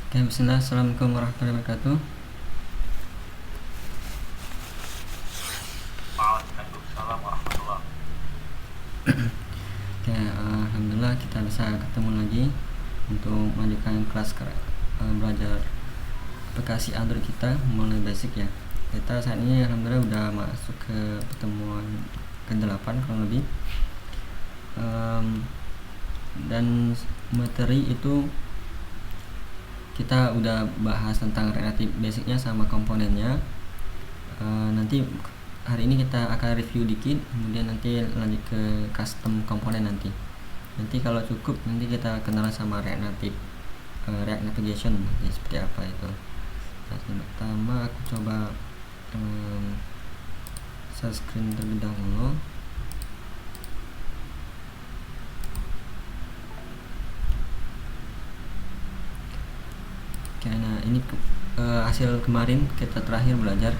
Oke, bismillah. Assalamualaikum warahmatullahi wabarakatuh. Waalaikumsalam warahmatullah. Oke, alhamdulillah kita bisa ketemu lagi untuk melanjutkan kelas belajar aplikasi Android kita mulai basic ya. Kita saat ini alhamdulillah udah masuk ke pertemuan ke-8 kurang lebih. Dan materi itu kita udah bahas tentang relatif basicnya sama komponennya. Nanti hari ini kita akan review dikit, kemudian nanti lanjut ke custom komponen nanti kalau cukup nanti kita kenalan sama React Navigation ya, seperti apa itu. Nah, pertama aku coba share screen terlebih dahulu. Oke, nah ini hasil kemarin kita terakhir belajar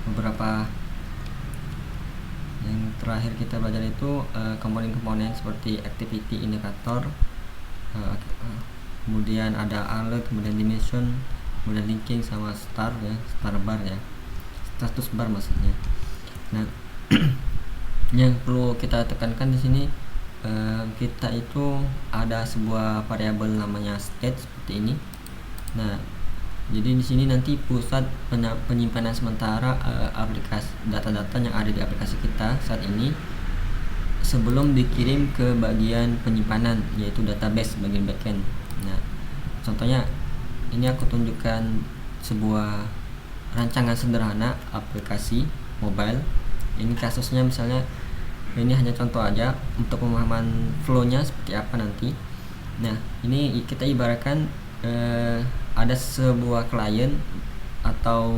beberapa yang terakhir kita belajar itu komponen-komponen seperti activity indicator, kemudian ada alert, kemudian dimension, kemudian linking sama star ya, star bar ya, status bar maksudnya. Nah, yang perlu kita tekankan di sini kita itu ada sebuah variabel namanya state seperti ini. Nah, jadi di sini nanti pusat penyimpanan sementara aplikasi data-data yang ada di aplikasi kita saat ini sebelum dikirim ke bagian penyimpanan, yaitu database bagian backend. Nah, contohnya ini aku tunjukkan sebuah rancangan sederhana aplikasi mobile. Ini kasusnya misalnya, ini hanya contoh aja untuk pemahaman flow-nya seperti apa nanti. Nah, ini kita ibaratkan ada sebuah klien atau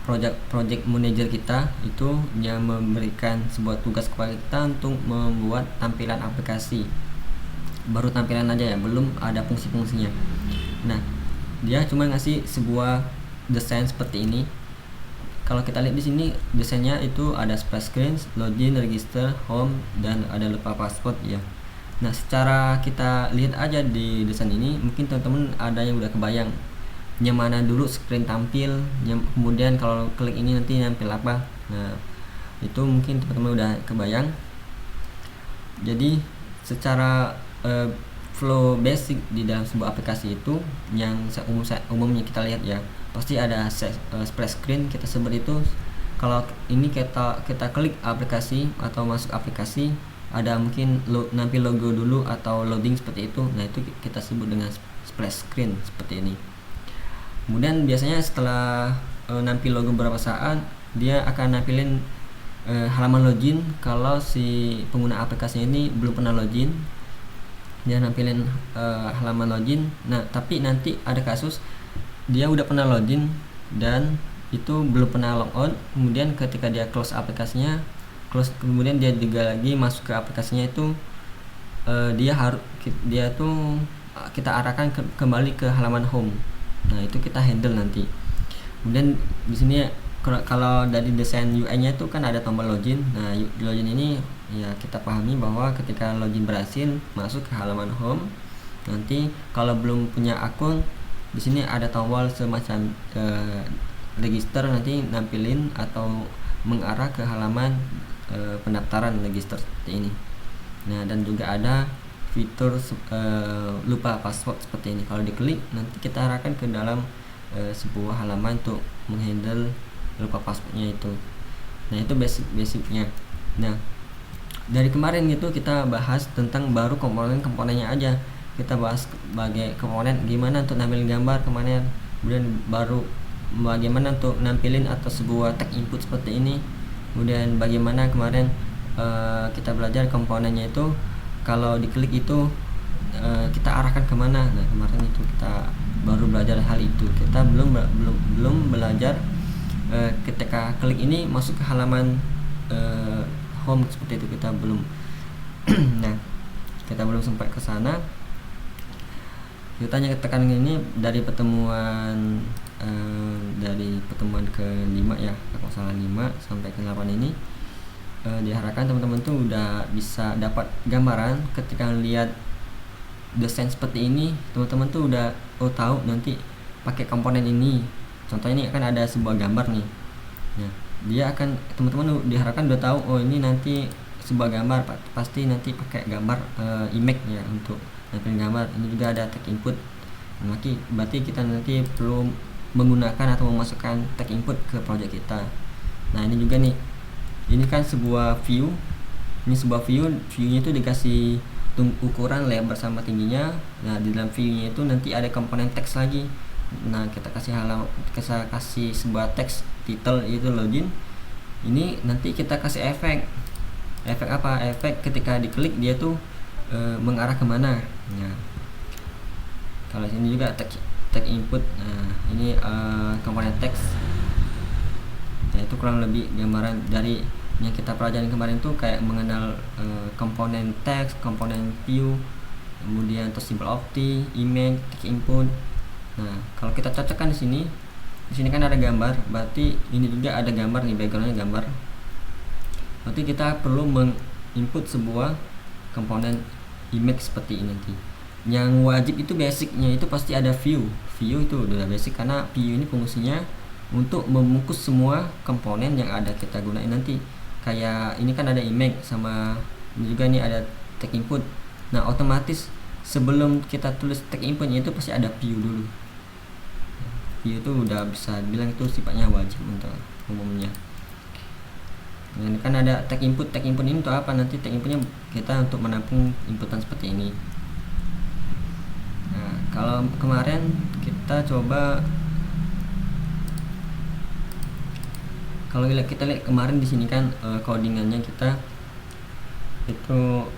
project manager kita itu yang memberikan sebuah tugas kepada kita untuk membuat tampilan aplikasi, baru tampilan aja ya, belum ada fungsi-fungsinya. Nah, dia cuma ngasih sebuah desain seperti ini. Kalau kita lihat di sini desainnya itu ada splash screen, login, register, home, dan ada lupa password ya. Nah, secara kita lihat aja di desain ini, mungkin teman-teman ada yang udah kebayang yang mana dulu screen tampil, yang kemudian kalau klik ini nanti nampil apa. Nah, itu mungkin teman-teman udah kebayang. Jadi secara flow basic di dalam sebuah aplikasi itu yang umumnya kita lihat ya, pasti ada splash screen, kita sebut itu. Kalau ini kita klik aplikasi atau masuk aplikasi, ada mungkin nampil logo dulu atau loading seperti itu. Nah, itu kita sebut dengan splash screen seperti ini. Kemudian biasanya setelah nampil logo beberapa saat, dia akan nampilin halaman login. Kalau si pengguna aplikasi ini belum pernah login, dia nampilin halaman login. Nah, tapi nanti ada kasus dia udah pernah login dan itu belum pernah logout. Kemudian ketika dia close aplikasinya, kemudian dia juga lagi masuk ke aplikasinya itu, dia tuh kita arahkan kembali ke halaman home. Nah, itu kita handle nanti. Kemudian di sini kalau dari desain UI-nya itu kan ada tombol login. Nah, login ini ya kita pahami bahwa ketika login berhasil masuk ke halaman home, nanti kalau belum punya akun, di sini ada tombol semacam register, nanti nampilin atau mengarah ke halaman pendaftaran register seperti ini. Nah, dan juga ada fitur lupa password seperti ini. Kalau diklik nanti kita arahkan ke dalam sebuah halaman untuk menghandle lupa passwordnya itu. Nah, itu basicnya. Nah, dari kemarin itu kita bahas tentang baru komponennya aja. Kita bahas sebagai komponen gimana untuk nampilin gambar kemarin, kemudian baru bagaimana untuk nampilin atau sebuah tag input seperti ini. Kemudian bagaimana kemarin kita belajar komponennya itu kalau diklik itu kita arahkan kemana. Nah, kemarin itu kita baru belajar hal itu. Kita belum belajar ketika klik ini masuk ke halaman home seperti itu, kita belum. Nah, kita belum sampai ke sana. Kita hanya tekan ini dari pertemuan ke-5 ya, kalau salah 5 sampai ke 8 ini. Diharapkan teman-teman tuh udah bisa dapat gambaran ketika lihat desain seperti ini, teman-teman tuh udah tahu nanti pakai komponen ini. Contohnya ini akan ada sebuah gambar nih. Nah, dia akan teman-teman diharapkan udah tahu, oh ini nanti sebuah gambar pasti nanti pakai gambar image ya untuk nampilin gambar. Ini juga ada tag input. Berarti kita nanti perlu menggunakan atau memasukkan tag input ke project kita. Nah, ini juga nih. Ini kan sebuah view. Ini sebuah view-nya itu dikasih ukuran lebar sama tingginya. Nah, di dalam view-nya itu nanti ada komponen teks lagi. Nah, kita kasih sebuah teks title itu login. Ini nanti kita kasih efek apa? Efek ketika diklik dia tuh mengarah kemana. Nah, kalau sini juga tag input. Nah, ini komponen teks. Nah, itu kurang lebih gambaran dari yang kita pelajarin kemarin tuh, kayak mengenal komponen teks, komponen view, kemudian terus symbol opti, image, tag input. Nah, kalau kita cocokkan di sini kan ada gambar, berarti ini juga ada gambar nih, backgroundnya gambar. Berarti kita perlu menginput sebuah komponen image seperti ini nanti. Yang wajib itu basicnya itu pasti ada view itu udah basic, karena view ini fungsinya untuk membungkus semua komponen yang ada kita gunain nanti. Kayak ini kan ada image, sama ini juga nih ada tag input. Nah, otomatis sebelum kita tulis tag inputnya itu pasti ada view dulu. View itu udah bisa bilang itu sifatnya wajib untuk umumnya. Nah, ini kan ada tag input ini untuk apa? Nanti tag inputnya kita untuk menampung inputan seperti ini. Nah, kalau kemarin kita coba, kalau kita lihat kemarin di sini kan codingannya kita itu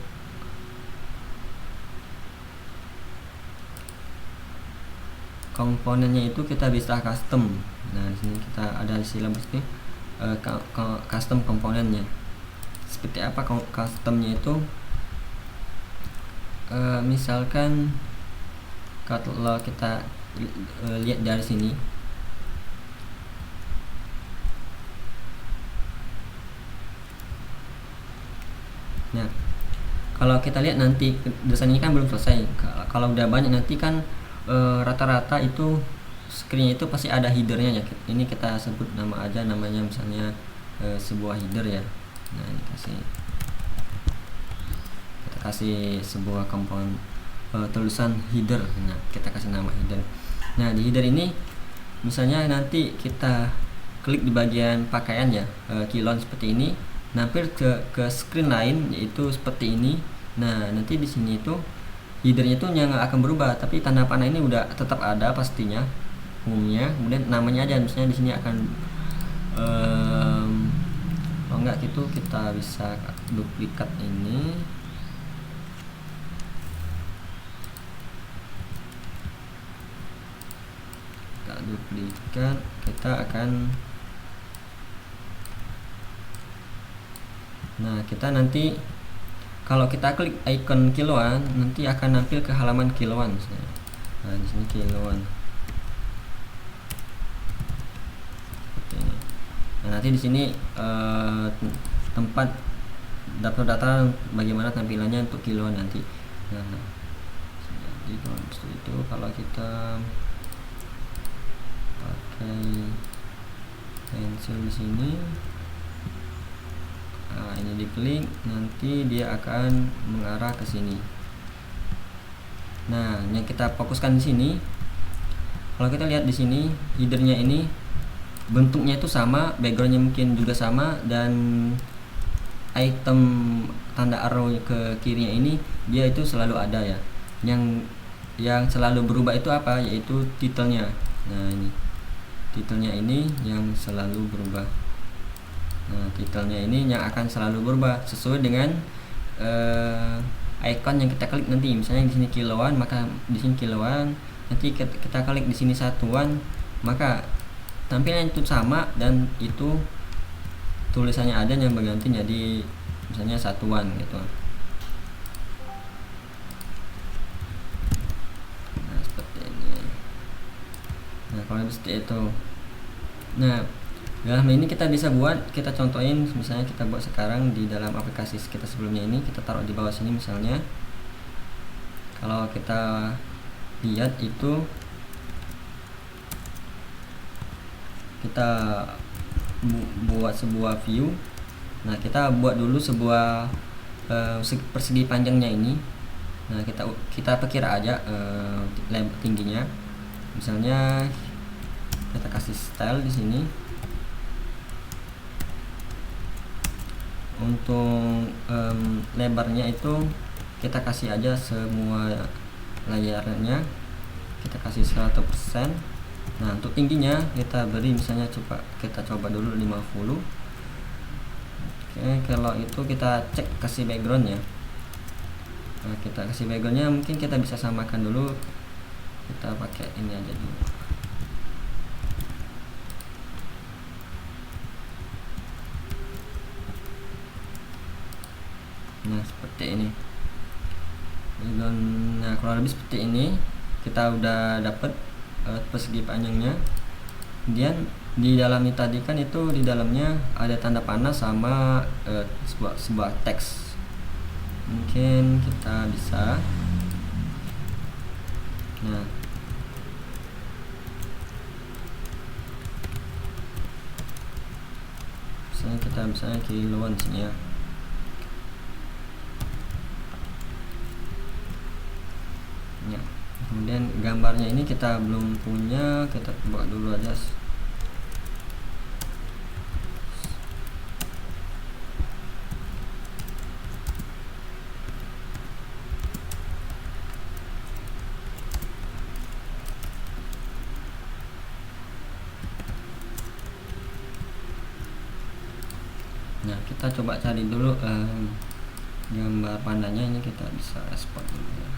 komponennya itu kita bisa custom. Nah, di sini kita ada istilah ini custom komponennya. Seperti apa customnya itu? Misalkan kalau kita lihat dari sini, nah kalau kita lihat nanti desainnya kan belum selesai. Kalau udah banyak nanti kan rata-rata itu screennya itu pasti ada headernya ya. Ini kita sebut nama aja, namanya misalnya sebuah header ya. Nah, ini kita kasih sebuah komponen tulisan header. Nah, kita kasih nama header. Nah, di header ini misalnya nanti kita klik di bagian pakaian ya, kilon seperti ini, nampil ke screen lain yaitu seperti ini. Nah, nanti di sini itu headernya itu yang akan berubah, tapi tanda panah ini udah tetap ada pastinya umumnya. Kemudian namanya aja, misalnya di sini akan kalau enggak gitu kita bisa duplikat ini. Kita duplikat, kita akan, nah kita nanti kalau kita klik icon kiloan nanti akan nampil ke halaman kiloan. Nah, di sini kiloan. Nah, nanti di sini tempat data bagaimana tampilannya untuk kiloan nanti. Nah, jadi kalau itu kalau kita pakai pensil di sini, nah, ini diklik nanti dia akan mengarah ke sini. Nah, yang kita fokuskan di sini, kalau kita lihat di sini headernya ini bentuknya itu sama, backgroundnya mungkin juga sama, dan item tanda arrow ke kirinya ini dia itu selalu ada ya. Yang selalu berubah itu apa? Yaitu titelnya. Nah, ini titelnya ini yang selalu berubah. Nah, titelnya ini yang akan selalu berubah sesuai dengan icon yang kita klik nanti. Misalnya di sini kiloan, maka di sini kiloan. Nanti kita klik di sini satuan, maka tampilannya itu sama dan itu tulisannya ada yang berganti jadi misalnya satuan gitu. Nah, seperti ini. Nah, kalau seperti itu. Nah, dalam ini kita bisa buat, kita contohin, misalnya kita buat sekarang di dalam aplikasi kita sebelumnya ini, kita taruh di bawah sini misalnya. Kalau kita lihat itu kita buat sebuah view. Nah, kita buat dulu sebuah persegi panjangnya ini. Nah, kita perkira aja tingginya. Misalnya kita kasih style di sini. Untuk lebarnya itu kita kasih aja semua layarnya, kita kasih 100%. Nah, untuk tingginya kita beri misalnya kita coba dulu 50. Oke, kalau itu kita cek kasih backgroundnya. Nah, kita kasih backgroundnya mungkin kita bisa samakan dulu, kita pakai ini aja dulu. Nah, seperti ini. Nah, kurang lebih seperti ini. Kita udah dapat persegi panjangnya. Kemudian di dalamnya tadi kan itu di dalamnya ada tanda panah sama sebuah teks. Mungkin kita bisa. Nah, misalnya kiloan sini ya. Ya, kemudian gambarnya ini kita belum punya, kita buat dulu aja. Nah, kita coba cari dulu gambar pandanya. Ini kita bisa export dulu ya.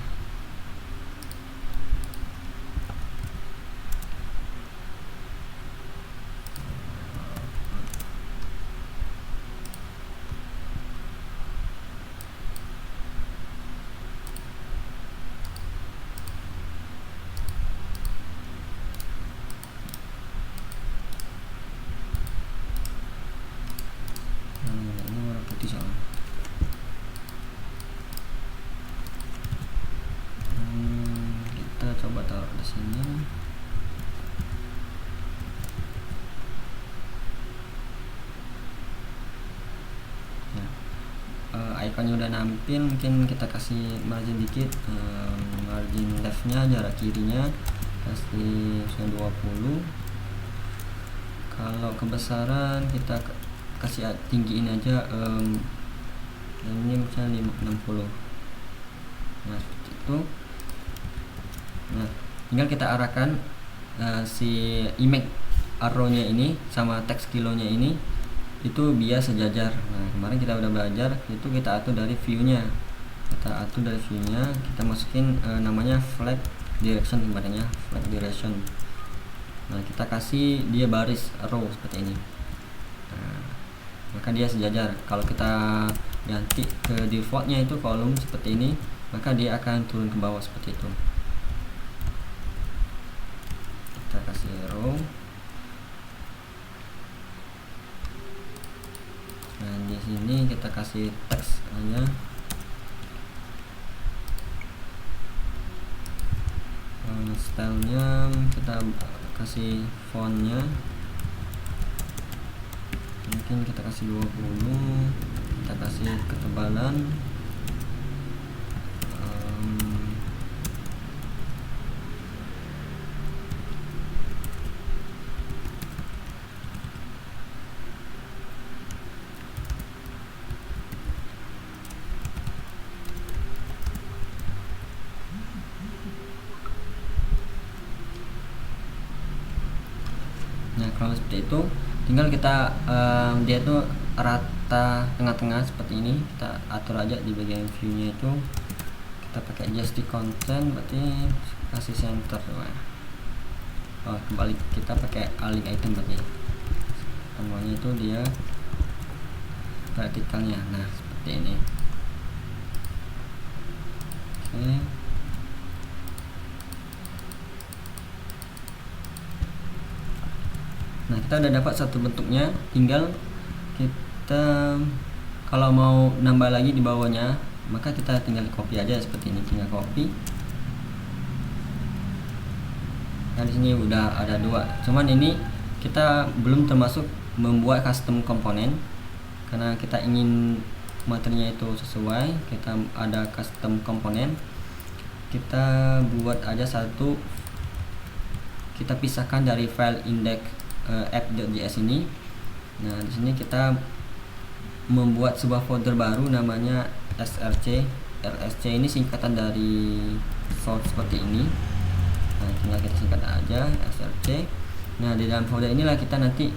Ini warna putih soalnya. Kita coba taruh di sini. Ikonnya udah nampil, mungkin kita kasih margin dikit, margin leftnya, jarak kirinya kasih 20. Kalau kebesaran kita kasih tinggiin aja, ini misalnya 60. Nah, seperti itu. Nah, tinggal kita arahkan si image arrow-nya ini sama teks kilonya ini itu biar sejajar. Nah, kemarin kita udah belajar itu, kita atur dari view-nya. Kita masukin namanya flag direction, ibaratnya flag direction. Nah, kita kasih dia baris row seperti ini. Nah, maka dia sejajar. Kalau kita ganti ke defaultnya itu kolom seperti ini, maka dia akan turun ke bawah seperti itu. Kita kasih row. Nah, di sini kita kasih teks aja. Stylenya kita kasih fontnya, mungkin kita kasih 20. Kita kasih ketebalan Nah, kalau seperti itu tinggal kita dia tuh rata tengah-tengah seperti ini, kita atur aja di bagian view-nya itu. Kita pakai adjust content, berarti kasih center. Kembali kita pakai align item, berarti semuanya itu dia vertikalnya. Nah, seperti ini. Oke. Nah, kita udah dapat satu bentuknya, tinggal kita kalau mau nambah lagi di bawahnya maka kita tinggal copy aja seperti ini, tinggal copy. Nah, di sini udah ada 2, cuman ini kita belum termasuk membuat custom komponen karena kita ingin materinya itu sesuai. Kita ada custom komponen, kita buat aja satu, kita pisahkan dari file index app.js ini. Nah, di sini kita membuat sebuah folder baru namanya src. src ini singkatan dari source seperti ini. Nah, tinggal kita singkat aja src. Nah, di dalam folder inilah kita nanti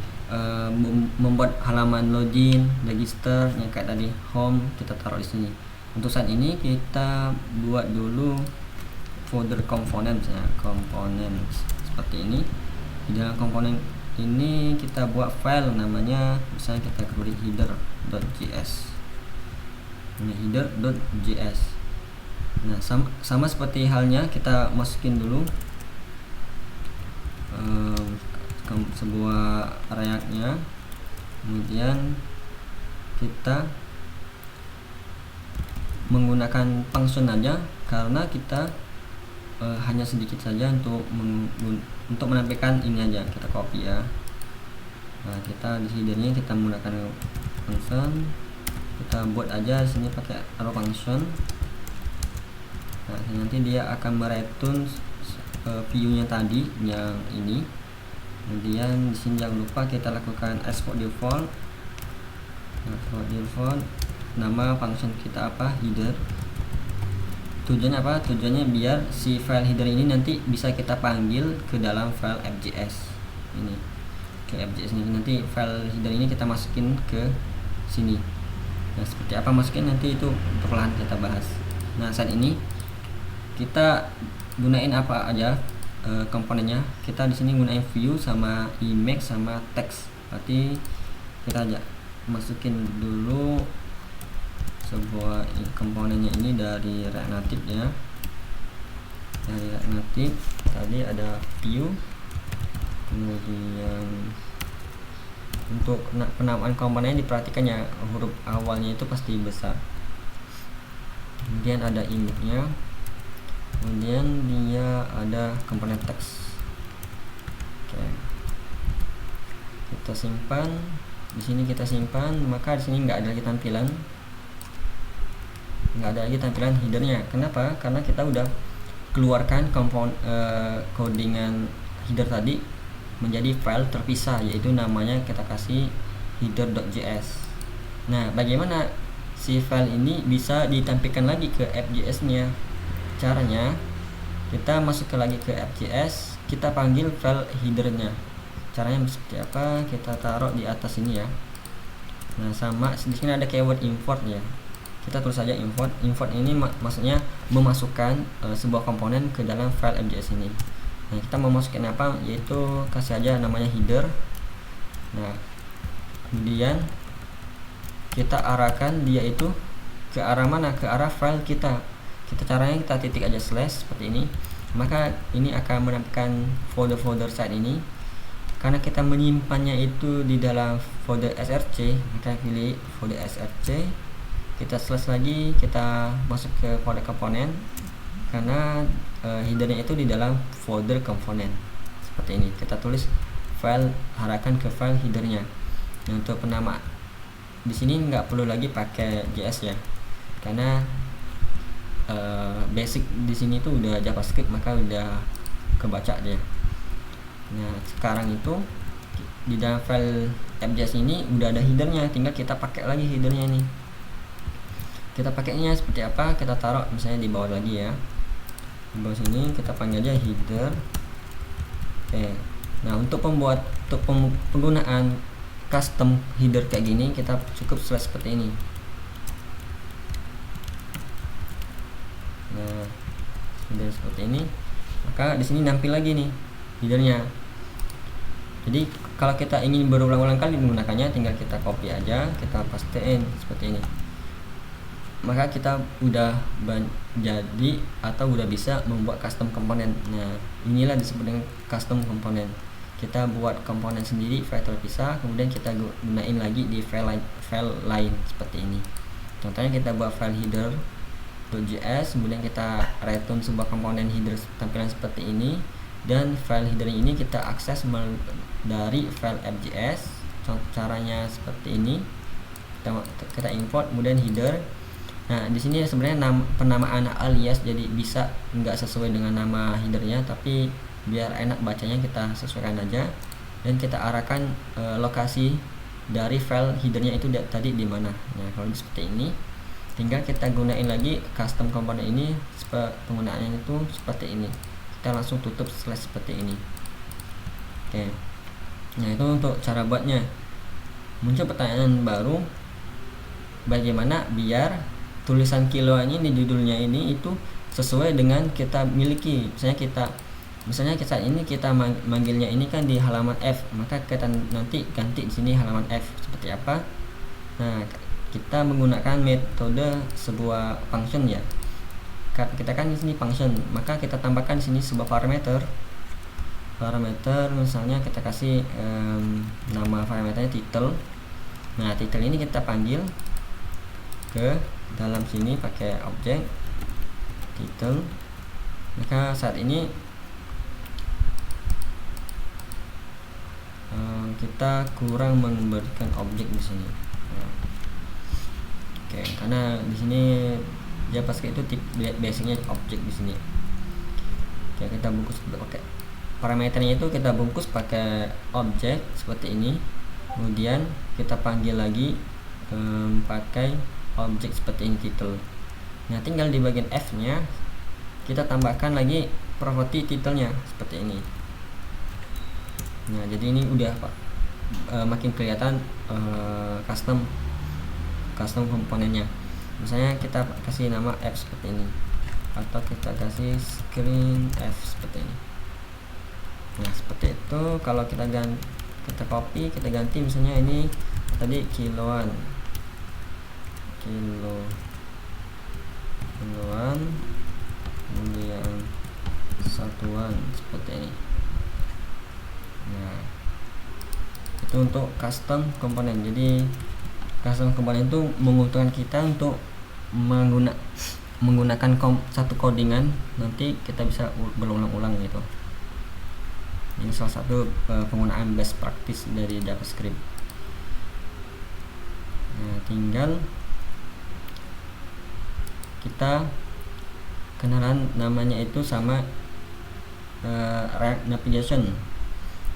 membuat halaman login, register yang kayak tadi, home kita taruh di sini. Untuk saat ini kita buat dulu folder komponen, misalnya komponen seperti ini. Di dalam komponen ini kita buat file namanya, misalnya kita beri header.js. Ini header.js. Nah, sama seperti halnya kita masukin dulu sebuah React-nya, kemudian kita menggunakan function aja karena kita hanya sedikit saja untuk menampilkan ini aja. Kita copy ya. Nah, kita di headernya kita menggunakan function, kita buat aja di sini pakai arrow function. Nah, nanti dia akan mereturn view-nya tadi yang ini. Kemudian di sini jangan lupa kita lakukan export default. Nah, export default, nama function kita apa, header. Tujuannya apa? Tujuannya biar si file header ini nanti bisa kita panggil ke dalam file app.js ini, ke app.js ini. Nanti file header ini kita masukin ke sini. Nah, seperti apa masukin nanti itu perlahan kita bahas. Nah, saat ini kita gunain apa aja komponennya. Kita di sini gunain view sama image sama text. Berarti kita aja masukin dulu sebuah komponennya ini dari React Native ya. Dari React Native tadi ada view, kemudian untuk penamaan komponen diperhatikan ya, huruf awalnya itu pasti besar. Kemudian ada image-nya, kemudian dia ada komponen text. Oke, kita simpan di sini, kita simpan. Maka di sini nggak ada lagi tampilan, headernya. Kenapa? Karena kita udah keluarkan codingan header tadi menjadi file terpisah, yaitu namanya kita kasih header.js. Nah, bagaimana si file ini bisa ditampilkan lagi ke app.js nya? Caranya kita masuk lagi ke app.js, kita panggil file headernya. Caranya seperti apa? Kita taruh di atas ini ya. Nah, sama di sini ada keyword import ya. Kita tulis saja import. Import ini maksudnya memasukkan sebuah komponen ke dalam file app.js ini. Nah, kita mau masukin apa? Yaitu kasih aja namanya header. Nah, kemudian kita arahkan dia itu ke arah mana? Ke arah file kita. Caranya kita titik aja slash seperti ini. Maka ini akan menampilkan folder-folder site ini. Karena kita menyimpannya itu di dalam folder src, maka pilih folder src, kita slash lagi, kita masuk ke folder komponen. Karena headernya itu di dalam folder komponen seperti ini. Kita tulis file, arahkan ke file headernya. Nah, untuk penama di sini nggak perlu lagi pakai JS ya, karena basic di sini tuh udah JavaScript, maka udah kebaca dia. Nah, sekarang itu di dalam file app.js ini udah ada headernya, tinggal kita pakai lagi headernya ini. Kita pakainya seperti apa? Kita taruh misalnya di bawah lagi ya. Di bawah sini kita panggil aja header. Oke. Nah, untuk penggunaan custom header kayak gini, kita cukup slash seperti ini. Nah, header seperti ini. Maka di sini nampil lagi nih headernya. Jadi kalau kita ingin berulang-ulang kali menggunakannya, tinggal kita copy aja, kita pastein seperti ini. Maka kita udah jadi atau udah bisa membuat custom komponen. Nah, inilah disebut dengan custom komponen. Kita buat komponen sendiri, file terpisah, kemudian kita gunain lagi di file lain seperti ini. Contohnya kita buat file header .js, kemudian kita return sebuah komponen header tampilan seperti ini, dan file header ini kita akses dari file app.js. Caranya seperti ini, kita import kemudian header. Nah, di sini sebenarnya penamaan alias, jadi bisa nggak sesuai dengan nama headernya, tapi biar enak bacanya kita sesuaikan aja, dan kita arahkan lokasi dari file headernya itu tadi di mana. Nah, kalau seperti ini, tinggal kita gunain lagi custom komponen ini. Penggunaannya itu seperti ini, kita langsung tutup slash seperti ini. Oke, nah itu untuk cara buatnya. Muncul pertanyaan baru, bagaimana biar tulisan kiloannya di judulnya ini itu sesuai dengan kita miliki. Misalnya kita ini kita manggilnya ini kan di halaman F, maka kita nanti ganti di sini halaman F seperti apa. Nah, kita menggunakan metode sebuah function ya. Kita kan di sini function, maka kita tambahkan di sini sebuah parameter. Misalnya kita kasih nama parameternya title. Nah, title ini kita panggil ke dalam sini pakai objek title. Maka saat ini kita kurang memberikan objek di sini. Oke, karena di sini JavaScript itu basicnya objek di sini. Oke, kita bungkus pakai parameternya itu kita bungkus pakai objek seperti ini. Kemudian kita panggil lagi pakai objek seperti ini title. Nah, tinggal di bagian F-nya kita tambahkan lagi properti titelnya seperti ini. Nah, jadi ini udah makin kelihatan custom komponennya. Misalnya kita kasih nama F seperti ini, atau kita kasih screen F seperti ini. Nah, seperti itu. Kalau kita copy, kita ganti misalnya ini tadi kiloan, kemudian satuan seperti ini. Nah, itu untuk custom komponen. Jadi custom komponen itu menguntungkan kita untuk menggunakan satu codingan, nanti kita bisa berulang-ulang gitu. Ini salah satu penggunaan best practice dari JavaScript. Nah, tinggal kita kenalan namanya itu sama React Navigation.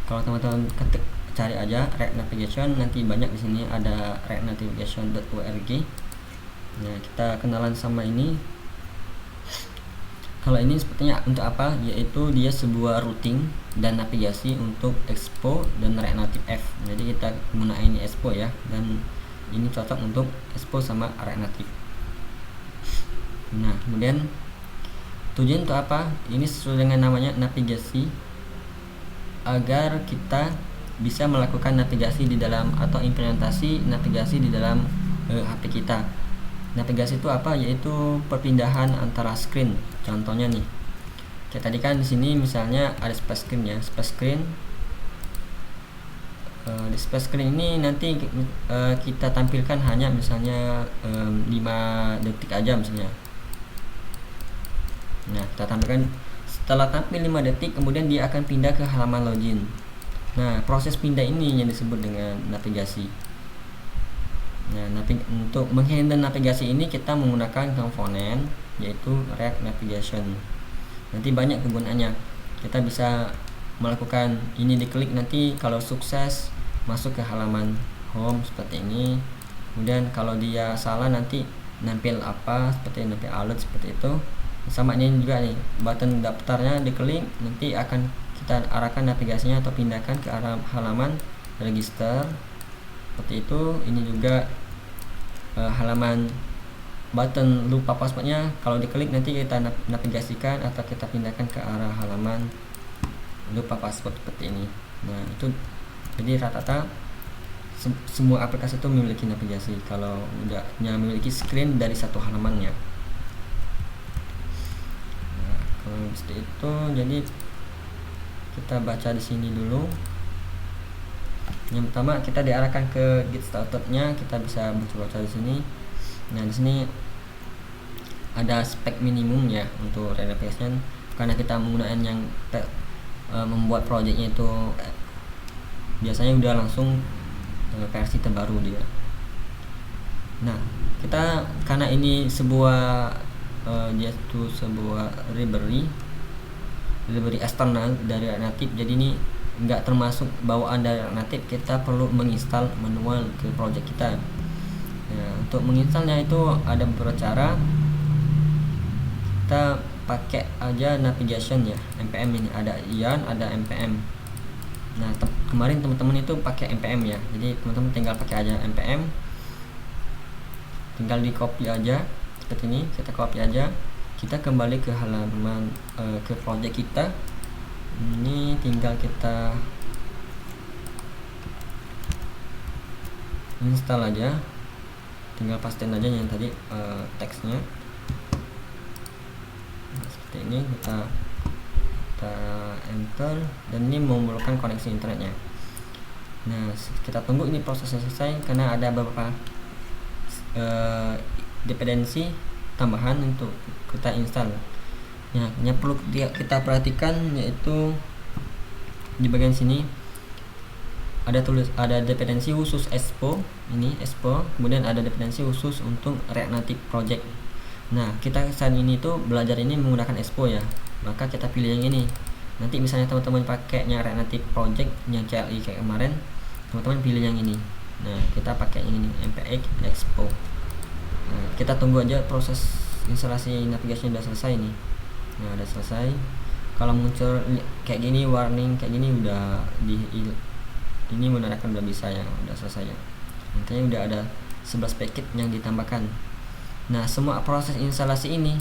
Kalau teman-teman cari aja React Navigation, nanti banyak di sini ada reactnavigation.org. Nah, kita kenalan sama ini. Kalau ini sepertinya untuk apa? Yaitu dia sebuah routing dan navigasi untuk Expo dan React Native F. Jadi kita gunakan ini Expo ya, dan ini cocok untuk Expo sama React Native. Nah, kemudian tujuan untuk apa? Ini sesuai dengan namanya navigasi, agar kita bisa melakukan navigasi di dalam atau implementasi navigasi di dalam HP kita. Navigasi itu apa? Yaitu perpindahan antara screen. Contohnya nih, kayak tadi kan di sini misalnya ada splash screen ya, splash screen. Di splash screen ini nanti kita tampilkan hanya misalnya 5 detik aja misalnya. Nah, kita tampilkan setelah tampil 5 detik, kemudian dia akan pindah ke halaman login. Nah, proses pindah ini yang disebut dengan navigasi. Nah, untuk menghandle navigasi ini kita menggunakan komponen yaitu React Navigation. Nanti banyak kegunaannya. Kita bisa melakukan ini, diklik nanti kalau sukses masuk ke halaman home seperti ini. Kemudian kalau dia salah nanti nampil apa, seperti nampil alert seperti itu. Sama ini juga nih, button daftarnya diklik, nanti akan kita arahkan navigasinya atau pindahkan ke arah halaman register seperti itu. Ini juga halaman button lupa passwordnya, kalau diklik nanti kita navigasikan atau kita pindahkan ke arah halaman lupa password seperti ini. Nah, itu jadi rata-rata semua aplikasi itu memiliki navigasi kalau udah memiliki screen dari satu halamannya. Nah, kalau seperti itu, jadi kita baca di sini dulu. Yang pertama kita diarahkan ke get started-nya, kita bisa baca di sini. Nah, di sini ada spek minimum ya untuk React Application, karena kita menggunakan yang membuat projectnya itu biasanya udah langsung versi terbaru dia. Nah, kita karena ini sebuah dia tuh sebuah library eksternal dari React Native, jadi ini nggak termasuk bawaan dari React Native. Kita perlu menginstal manual ke project kita. Nah, untuk menginstalnya itu ada beberapa cara. Kita pakai aja navigation ya, npm ini ada yarn, ada npm. Nah, kemarin teman-teman itu pakai npm ya, jadi teman-teman tinggal pakai aja npm, tinggal di copy aja seperti ini. Kita copy aja, kita kembali ke halaman ke project kita. Ini tinggal kita install aja, tinggal pastiin aja yang tadi teksnya. Nah, seperti ini kita enter, dan ini memerlukan koneksi internetnya. Nah, kita tunggu ini prosesnya selesai karena ada beberapa dependensi tambahan untuk kita install. Nah, yang perlu kita perhatikan yaitu di bagian sini ada dependensi khusus Expo, ini Expo, kemudian ada dependensi khusus untuk React Native Project. Nah, kita saat ini tuh belajar ini menggunakan Expo ya, maka kita pilih yang ini. Nanti misalnya teman-teman pakainya React Native Project yang CLI kayak kemarin, teman-teman pilih yang ini. Nah, kita pakai yang ini, npx Expo. Nah, kita tunggu aja proses instalasi navigasinya udah selesai nih. Nah, udah selesai. Kalau muncul kayak gini, warning kayak gini, udah ini menandakan udah bisa ya, udah selesai ya. Intinya udah ada 11 paket yang ditambahkan. Nah, semua proses instalasi ini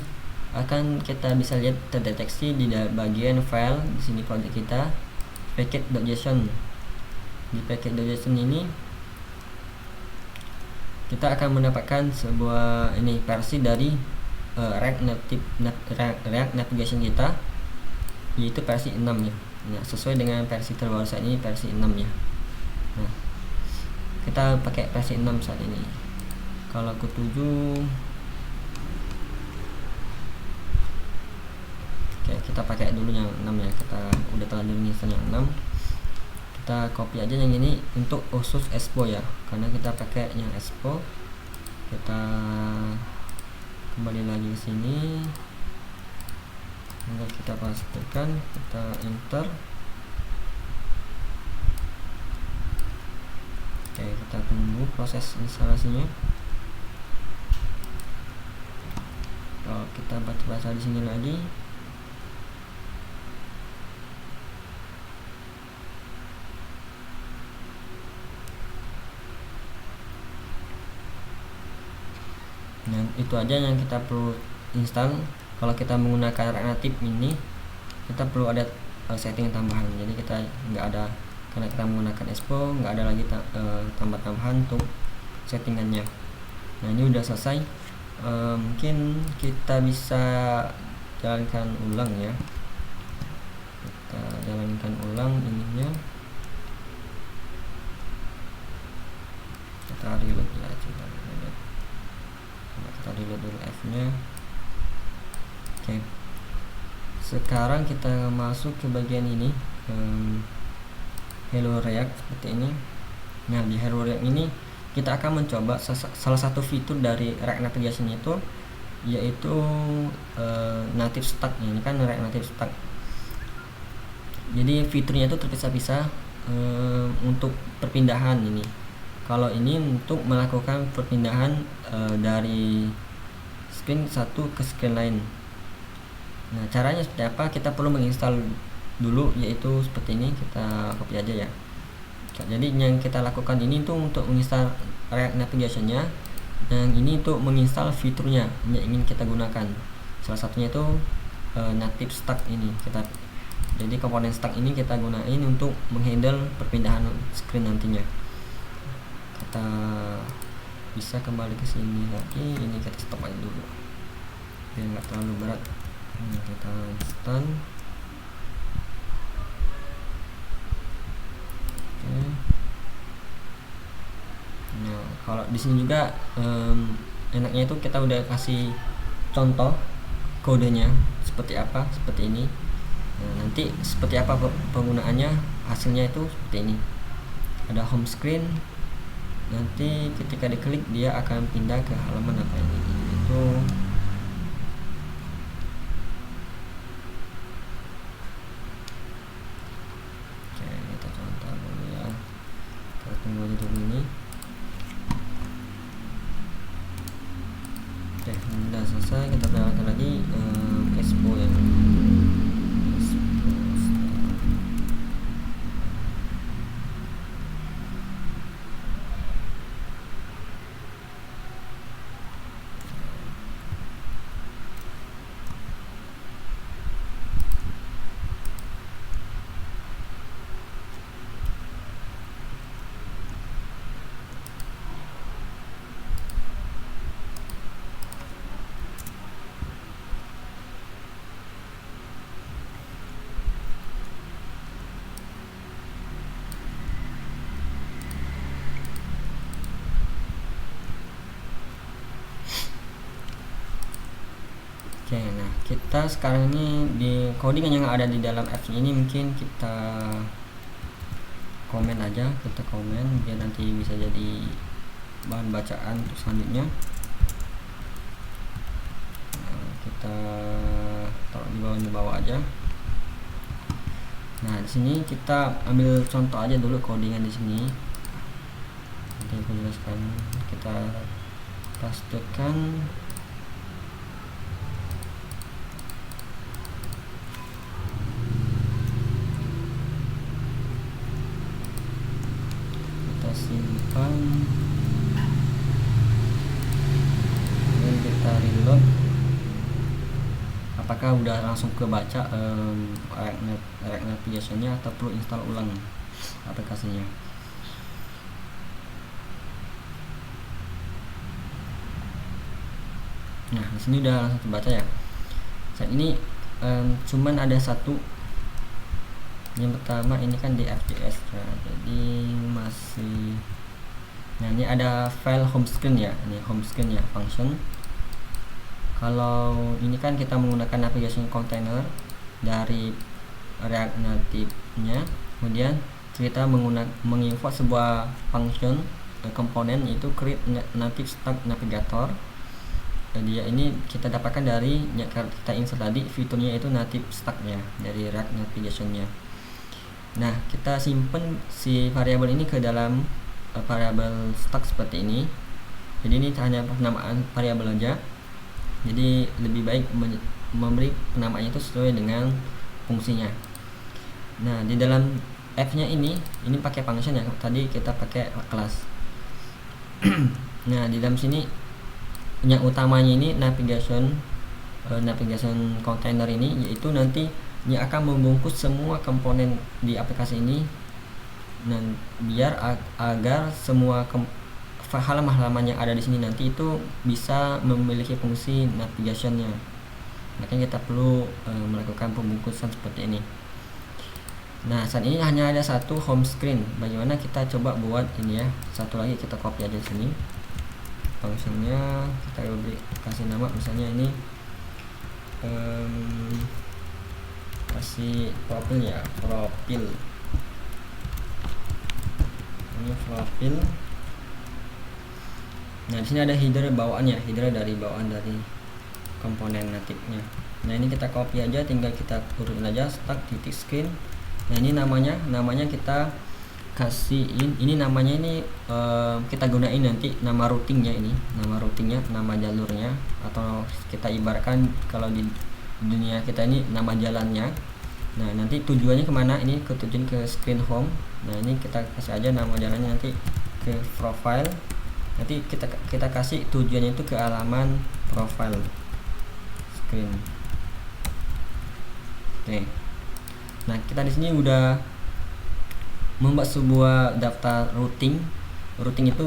akan kita bisa lihat terdeteksi di bagian file di sini project kita, packet.json. Di packet.json ini kita akan mendapatkan sebuah ini versi dari React Navigation kita, yaitu versi 6 ya. Nah, sesuai dengan versi terbaru saat ini, versi 6 ya. Nah, kita pakai versi 6 saat ini. Kalau ke 7, oke, kita pakai dulu yang 6 ya. Kita udah terlanjur install yang 6. Kita copy aja yang ini untuk khusus Expo ya, karena kita pakai yang Expo. Kita kembali lagi ke sini, tinggal kita pastikan, kita enter. Oke, kita tunggu proses instalasinya. Kalau kita baca-baca di sini lagi, nah itu aja yang kita perlu install. Kalau kita menggunakan React Native ini, kita perlu ada setting tambahan. Jadi kita nggak ada, karena kita menggunakan Expo, nggak ada lagi tambah-tambahan untuk settingannya. Nah, ini udah selesai. Mungkin kita bisa jalankan ulang ya. Kita jalankan ulang ininya. Kita reload ya, coba reload. Kita reload dulu F-nya. Oke. Sekarang kita masuk ke bagian ini, Hello React seperti ini. Nah, di Hello React ini kita akan mencoba salah satu fitur dari React Navigation itu, yaitu native stack. Ini kan React Native stack. Jadi fiturnya itu terpisah-pisah untuk perpindahan ini. Kalau ini untuk melakukan perpindahan dari screen satu ke screen lain. Nah, caranya seperti apa? Kita perlu menginstal dulu, yaitu seperti ini. Kita copy aja ya. Jadi yang kita lakukan ini tuh untuk menginstal React Navigation-nya, yang ini untuk menginstal fiturnya yang ingin kita gunakan. Salah satunya itu native stack ini. Jadi komponen stack ini kita gunain untuk menghandle perpindahan screen nantinya. Kita bisa kembali ke sini lagi. Ini kita stop aja dulu biar nggak terlalu berat. Kita install. Oke. Nah, kalau di sini juga enaknya itu kita udah kasih contoh kodenya seperti apa, seperti ini. Nah, nanti seperti apa penggunaannya, hasilnya itu seperti ini. Ada home screen, nanti ketika diklik dia akan pindah ke halaman apa ini, itu oke, kita contoh dulu ya, kita tunggu aja dulu ini. Oke, sudah selesai, kita berangkat lagi expo ya. Oke, nah kita sekarang ini di coding yang ada di dalam apps ini, mungkin kita komen aja, kita komen biar nanti bisa jadi bahan bacaan untuk selanjutnya. Nah, kita taruh di bawah aja. Nah, di sini kita ambil contoh aja dulu codingan di sini. Nanti aku jelaskan, kita pastekan. Simpan, kemudian kita reload. Apakah udah langsung kebaca React Navigation-nya atau perlu install ulang aplikasinya? Nah, di sini udah langsung kebaca ya. Saat ini cuman ada satu. Yang pertama ini kan di FJS ya, jadi masih, nah ini ada file home screen ya, ini home screen ya, function. Kalau ini kan kita menggunakan application container dari React Native-nya, kemudian kita mengimport sebuah function komponen, itu create native stack navigator. Dia ini kita dapatkan dari kita insert tadi fiturnya, itu native stack ya dari React Navigation-nya. Nah, kita simpen si variabel ini ke dalam variabel stack seperti ini. Jadi ini hanya penamaan variabel aja. Jadi lebih baik memberi penamaannya itu sesuai dengan fungsinya. Nah, di dalam f-nya ini pakai function ya. Tadi kita pakai kelas. Nah, di dalam sini yang utamanya ini navigation container ini, yaitu nanti yang akan membungkus semua komponen di aplikasi ini, dan biar agar semua halaman-halaman yang ada di sini nanti itu bisa memiliki fungsi navigationnya. Makanya kita perlu melakukan pembungkusan seperti ini. Nah, saat ini hanya ada satu home screen. Bagaimana kita coba buat ini ya? Satu lagi kita copy aja sini. Fungsinya kita kasih nama, misalnya ini kasih profil ya, profil. Ini profil. Nah, di sini ada header bawaannya, header dari bawaan dari komponen native-nya. Nah, ini kita copy aja, tinggal kita turunin aja stack titik screen. Nah, ini namanya kita kasihin, ini namanya ini kita gunain nanti nama routingnya, ini nama routingnya, nama jalurnya, atau kita ibaratkan kalau di dunia kita ini nama jalannya. Nah, nanti tujuannya kemana, ini ke tujuan ke screen home. Nah, ini kita kasih aja nama jalannya nanti ke profile. Nanti kita kasih tujuannya itu ke halaman profile screen. Oke. Nah, kita di sini udah membuat sebuah daftar routing. Routing itu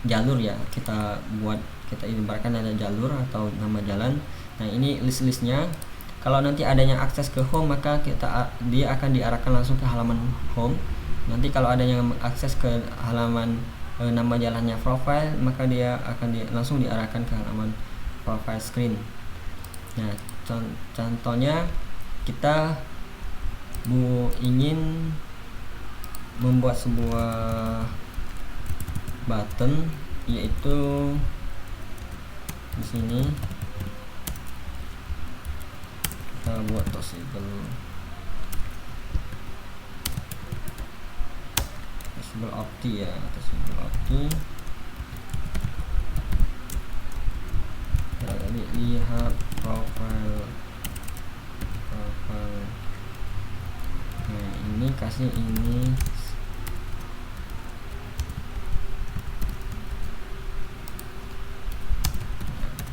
jalur ya, kita ibaratkan ada jalur atau nama jalan. Nah, ini list-listnya. Kalau nanti adanya akses ke home, maka dia akan diarahkan langsung ke halaman home. Nanti kalau adanya akses ke halaman nama jalannya profile, maka dia akan langsung diarahkan ke halaman profile screen. Nah, contohnya kita ingin membuat sebuah button, yaitu di sini kita buat toggle opti ya, toggle opti. Kita lihat profile. Nah, ini kasih ini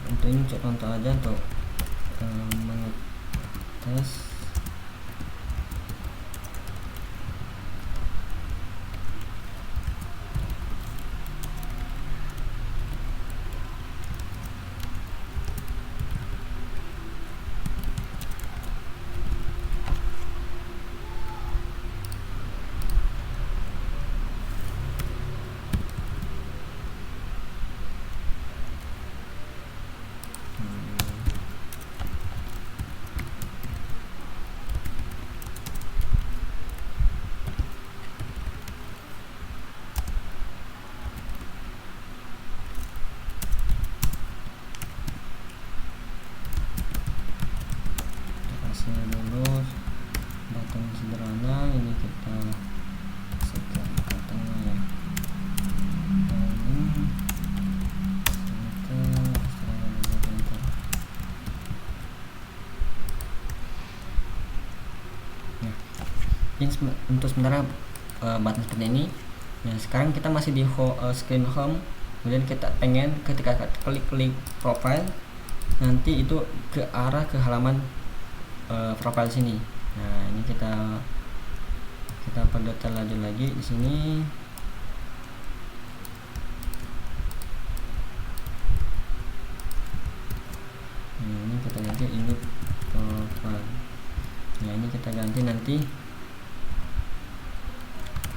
untuk ini contoh aja untuk mengetes. Dulu button sederhana ini kita masukkan ke tengah ya. Nah, ini untuk sementara button seperti ini. Nah, sekarang kita masih di screen home, kemudian kita pengen ketika klik profile nanti itu ke arah ke halaman profile sini. Nah, ini kita perdetail lagi di sini. Nah, ini kita ganti ini profile. Nah, ini kita ganti nanti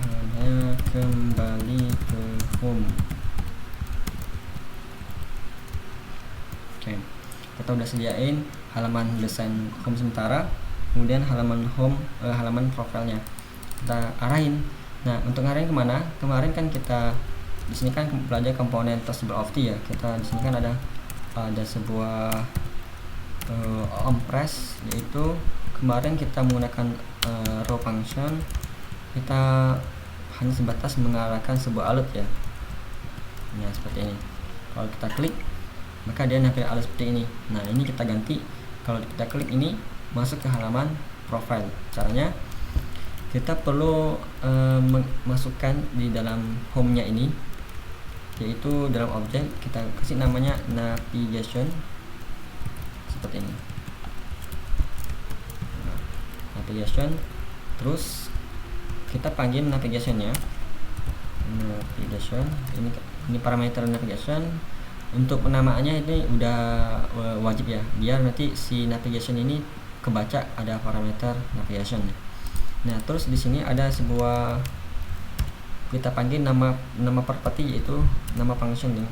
hanya kembali ke home. Oke, kita udah sediain halaman desain home sementara, kemudian halaman home halaman profilnya kita arahin. Nah, untuk ngarahin kemana? Kemarin kan kita di sini kan belajar komponen toggle opti ya. Kita di sini kan ada sebuah onPress, yaitu kemarin kita menggunakan row function, kita hanya sebatas mengarahkan sebuah alert ya. Nah, seperti ini. Kalau kita klik maka dia nampil alert seperti ini. Nah, ini kita ganti. Kalau kita klik ini masuk ke halaman profile. Caranya kita perlu masukkan di dalam home-nya ini, yaitu dalam objek kita kasih namanya navigation seperti ini. Nah, navigation, terus kita panggil navigationnya. Navigation ini parameter navigation. Untuk penamaannya ini udah wajib ya, biar nanti si navigation ini kebaca ada parameter navigation. Nah, terus di sini ada sebuah kita panggil nama property, yaitu nama function nih,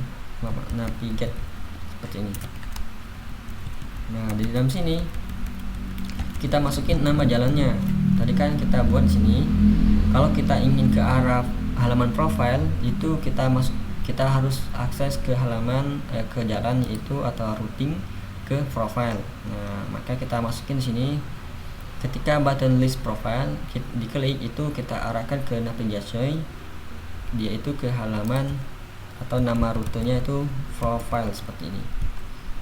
navigate seperti ini. Nah, di dalam sini kita masukin nama jalannya. Tadi kan kita buat di sini. Kalau kita ingin ke arah halaman profile itu kita harus akses ke halaman ke jalan, yaitu atau routing ke profile. Nah, maka kita masukin di sini. Ketika button list profile diklik itu kita arahkan ke navigation, dia itu ke halaman atau nama rutenya itu profile seperti ini.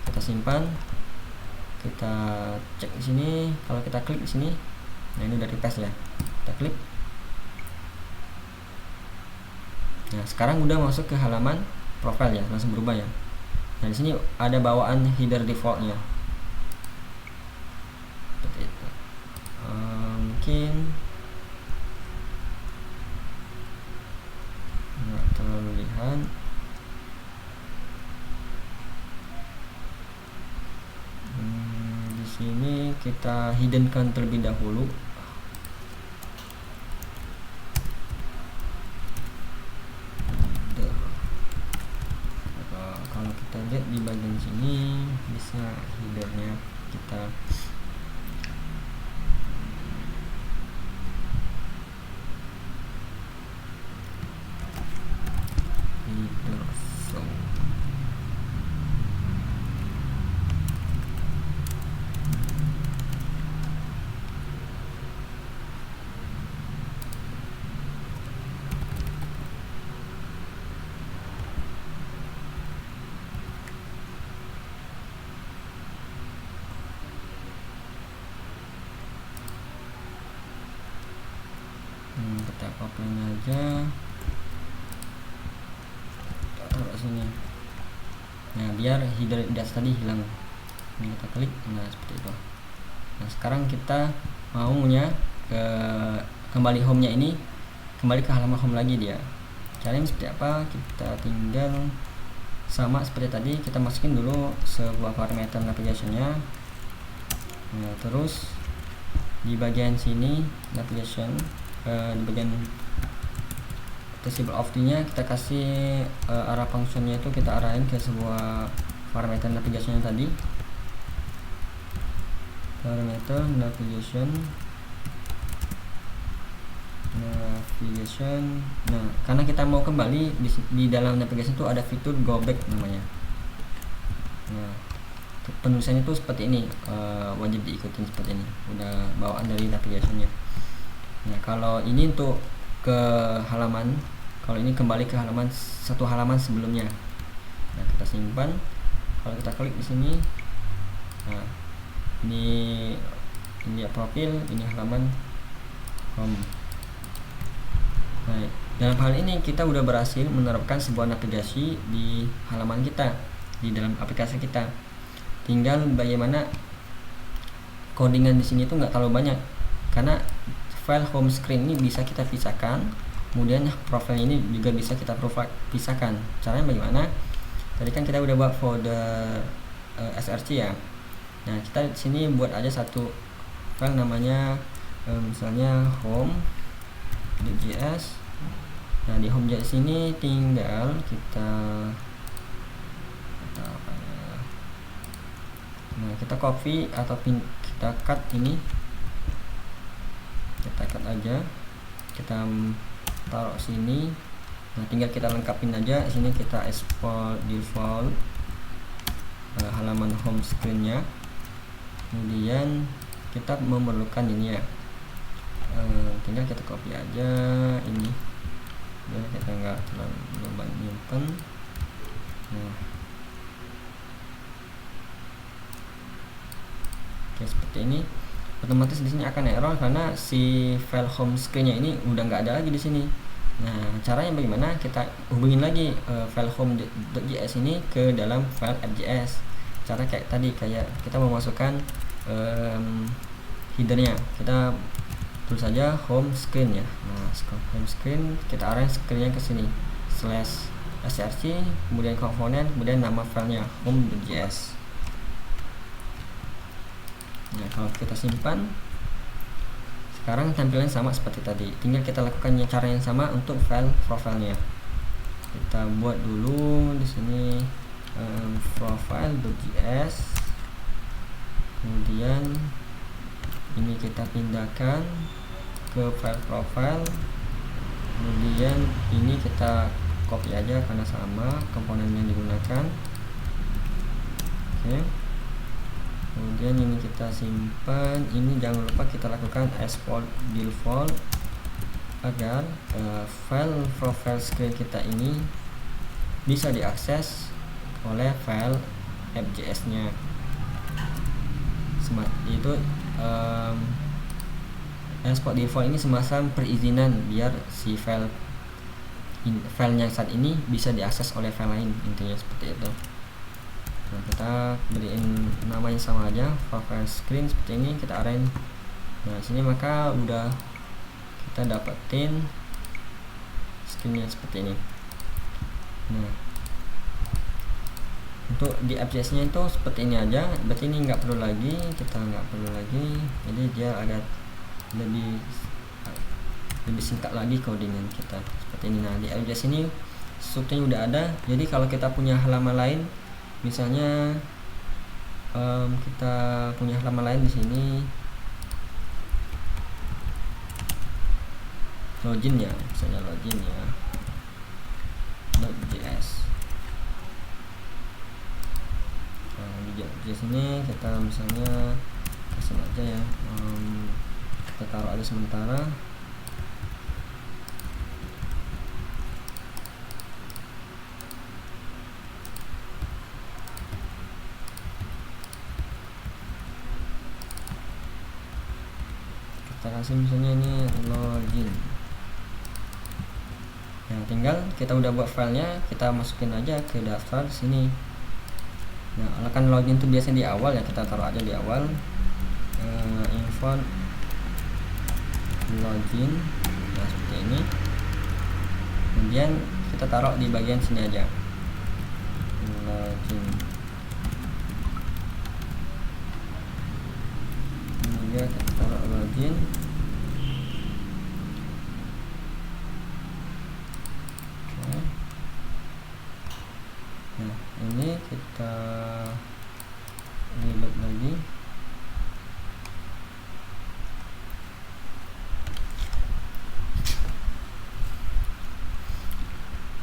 Kita simpan, kita cek di sini. Kalau kita klik di sini, nah ini udah di paste ya. Kita klik. Nah, sekarang udah masuk ke halaman profile ya, langsung berubah ya. Nah, di sini ada bawaan header defaultnya. Seperti itu. Mungkin nggak terlalu lihat. Di sini kita hiddenkan terlebih dahulu. Kalau kita lihat di bagian sini bisa headernya offline aja, kita taruh sini. Nah, biar header das tadi hilang. Ini kita klik, nah seperti itu. Nah, sekarang kita maunya kembali home-nya ini, kembali ke halaman home lagi dia. Caranya seperti apa? Kita tinggal sama seperti tadi, kita masukin dulu sebuah parameter navigation-nya. Nah, terus di bagian sini navigation, di bagian table of nya kita kasih arah fungsinya itu kita arahin ke sebuah parameter navigation tadi. Parameter navigation. Nah, karena kita mau kembali di dalam navigation itu ada fitur go back namanya. Nah, penulisannya itu seperti ini, wajib diikutin seperti ini, udah bawaan dari navigationnya. Nah, kalau ini untuk ke halaman, kalau ini kembali ke halaman satu halaman sebelumnya. Nah, kita simpan. Kalau kita klik di sini, nah ini dia profil, ini halaman home. Nah, dalam hal ini kita udah berhasil menerapkan sebuah navigasi di halaman kita, di dalam aplikasi kita. Tinggal bagaimana codingan di sini itu nggak terlalu banyak, karena file home screen ini bisa kita pisahkan, kemudian profil ini juga bisa kita pisahkan. Caranya bagaimana? Tadi kan kita udah buat folder src ya. Nah, kita di sini buat aja satu file namanya misalnya home.js. Nah, di home.js ini tinggal kita apa ya? Nah, kita copy atau kita cut ini. Kita cut aja. Kita taruh sini. Nah, tinggal kita lengkapin aja. Sini kita export default halaman home screen-nya. Kemudian kita memerlukan ini ya. Tinggal kita copy aja ini. Biar kita nggak terlalu banyak nyimpen. Nah, oke, seperti ini. Otomatis di sini akan error karena si file home screen-nya ini udah nggak ada lagi di sini. Nah, caranya bagaimana? Kita hubungin lagi file home.js ini ke dalam file app.js. Cara kayak tadi, kayak kita memasukkan headernya, kita tulis saja home screen ya. Nah, home screen kita arahin screennya ke sini /src, kemudian komponen, kemudian nama filenya home.js. Nah, kalau kita simpan, sekarang tampilannya sama seperti tadi. Tinggal kita lakukan cara yang sama untuk file profilnya. Kita buat dulu di sini profile.js. Kemudian ini kita pindahkan ke file profile. Kemudian ini kita copy aja karena sama komponen yang digunakan. Oke. Kemudian ini kita simpan. Ini jangan lupa kita lakukan export default agar file profile screen kita ini bisa diakses oleh file app.js-nya. Itu export default ini semacam perizinan biar si filenya saat ini bisa diakses oleh file lain, intinya seperti itu. Nah, kita beriin namanya sama aja, profile screen seperti ini, kita arahin. Nah, sini maka udah kita dapetin screennya seperti ini. Nah, untuk di app.js nya itu seperti ini aja, berarti ini nggak perlu lagi, kita nggak perlu lagi, jadi dia agak lebih singkat lagi codingan kita seperti ini. Nah, di app.js ini strukturnya udah ada, jadi kalau kita punya halaman lain, misalnya kita punya halaman lain di sini, login ya, misalnya login ya .js. Nah, di JS ini kita misalnya kasih aja ya, kita taruh aja sementara. Kita kasih misalnya ini login. Nah, tinggal kita udah buat filenya, kita masukin aja ke daftar sini. Nah, kan login tuh biasanya di awal ya, kita taruh aja di awal. Info login, nah seperti ini. Kemudian kita taruh di bagian sini aja, login. Kemudian kita taruh login. Oke. Nah, ini kita reload lagi.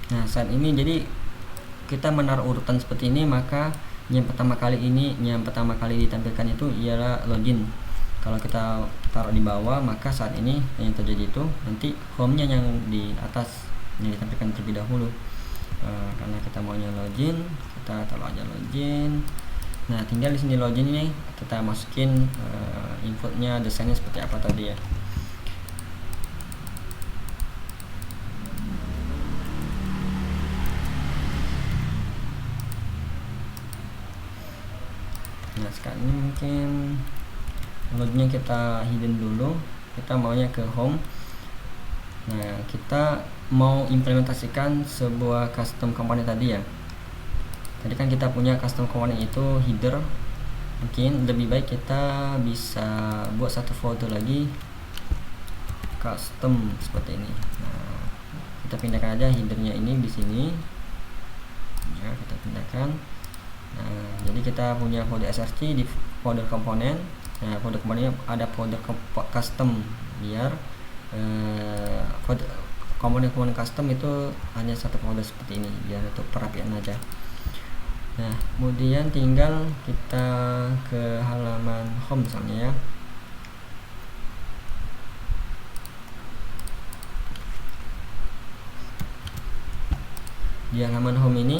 Nah, saat ini jadi kita menaruh urutan seperti ini, maka yang pertama kali ditampilkan itu ialah login. Kalau kita taruh di bawah, maka saat ini yang terjadi itu nanti home-nya yang di atas yang ditampilkan terlebih dahulu. Karena kita maunya login, kita taruh aja login. Nah, tinggal di sini login ini kita masukin inputnya, desainnya seperti apa tadi ya. Nah, sekarang ini mungkin loadnya kita hidden dulu, kita maunya ke home. Nah, kita mau implementasikan sebuah custom component tadi ya. Tadi kan kita punya custom component itu header. Mungkin lebih baik kita bisa buat satu folder lagi custom seperti ini. Nah, kita pindahkan aja headernya ini di sini. Ya, kita pindahkan. Nah, jadi kita punya folder src di folder komponen. Nah, folder komponennya ada folder custom, biar komponen custom itu hanya satu folder seperti ini, biar untuk perapian aja. Nah, kemudian tinggal kita ke halaman home misalnya ya. Di halaman home ini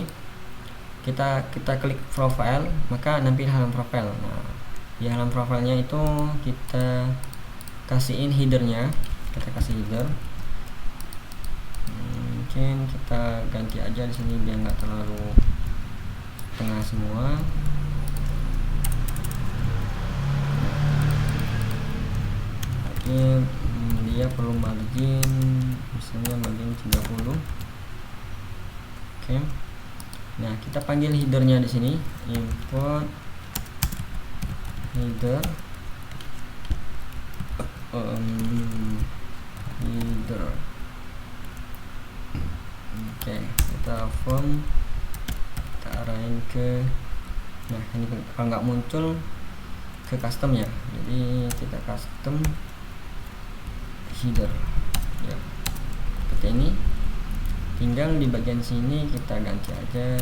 kita klik profile, maka nampil halaman profile. Nah, di halaman profilenya itu kita kasihin headernya, kita kasih header. Mungkin kita ganti aja di sini biar nggak terlalu tengah semua. Tapi dia perlu margin, misalnya margin 30. Oke. Nah, kita panggil headernya di sini, import header, header. Oke, kita form, kita arahin ke, nah ini kalau nggak muncul ke custom ya, jadi kita custom header ya, seperti ini. Tinggal di bagian sini kita ganti aja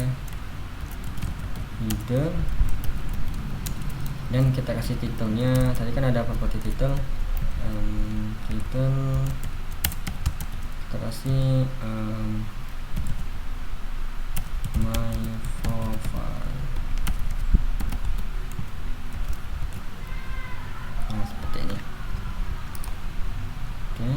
header, dan kita kasih titelnya. Tadi kan ada property title, title kita kasih my profile. Nah, seperti ini. Oke.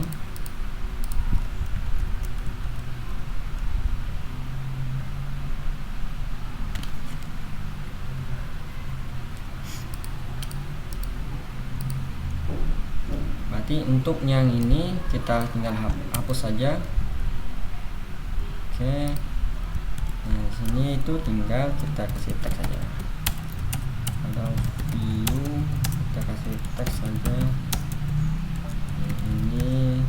Berarti untuk yang ini kita tinggal hapus saja. Oke. Nah, sini itu tinggal kita kasih teks saja. Ada view, kita kasih teks saja. Ini